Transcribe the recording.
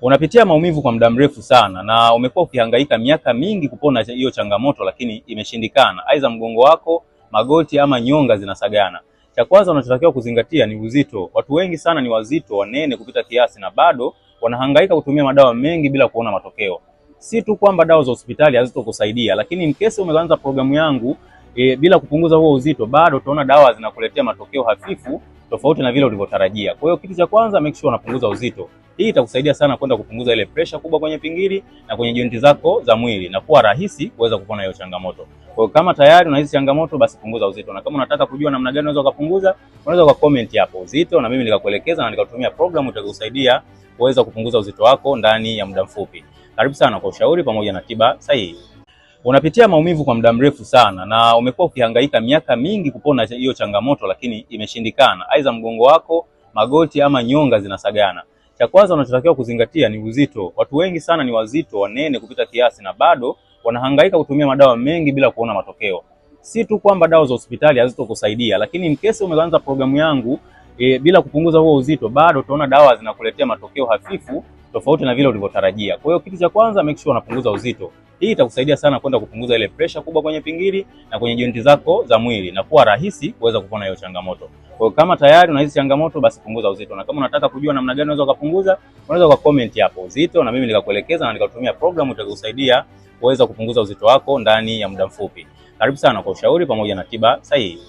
Unapitia maumivu kwa muda mrefu sana na umekuwa ukihangaika miaka mingi kupona hiyo changamoto, lakini imeshindikana. Aidha mgongo wako, magoti ama nyonga zinasagana. Cha kwanza unachotakiwa kuzingatia ni uzito. Watu wengi sana ni wazito, wanene kupita kiasi na bado wanahangaika kutumia madawa mengi bila kuona matokeo. Si tu kwamba dawa za hospitali hazitokusaidia, lakini in case umeanza programu yangu bila kupunguza huo uzito, bado utaona dawa zinakuletea matokeo hafifu tofauti na vile ulivyotarajia. Kwa hiyo kitu cha kwanza, make sure unapunguza uzito. Hii itakusaidia sana kwenda kupunguza ile pressure kubwa kwenye pingili na kwenye jointi zako za mwili na kuwa rahisi kuweza kupona hiyo changamoto. Kwa hiyo kama tayari unahisi changamoto, basi punguza uzito. Na kama unataka kujua namna gani unaweza kupunguza, unaweza comment hapo uzito na mimi nikakuelekeza na nikakutumia programu itakusaidia kuweza kupunguza uzito wako ndani ya muda mfupi. Karibu sana kwa ushauri pamoja na tiba sahihi. Unapitia maumivu kwa muda mrefu sana na umekuwa ukihangaika miaka mingi kupona hiyo changamoto, lakini imeshindikana. Aidha mgongo wako, magoti ama nyonga zinasagana. Cha kwanza unachotakiwa kuzingatia ni uzito. Watu wengi sana ni wazito, wanene kupita kiasi na bado wanahangaika kutumia madawa mengi bila kuona matokeo. Si tu kwamba dawa za hospitali hazitokusaidia, lakini in case umeanza programu yangu bila kupunguza huo uzito, bado utaona dawa zinakuletea matokeo hafifu tofauti na vile ulivyotarajia. Kwa hiyo kitu cha kwanza, make sure unapunguza uzito. Hii itakusaidia sana kwenda kupunguza ile pressure kubwa kwenye pingili na kwenye jointi zako za mwili na kuwa rahisi kuweza kupona hiyo changamoto. Kwa hiyo kama tayari unahisi changamoto, basi punguza uzito. Na kama unataka kujua namna gani unaweza kupunguza, unaweza comment hapo uzito na mimi nikakuelekeza na nikakutumia programu itakusaidia kuweza kupunguza uzito wako ndani ya muda mfupi. Karibu sana kwa ushauri pamoja na tiba sahihi.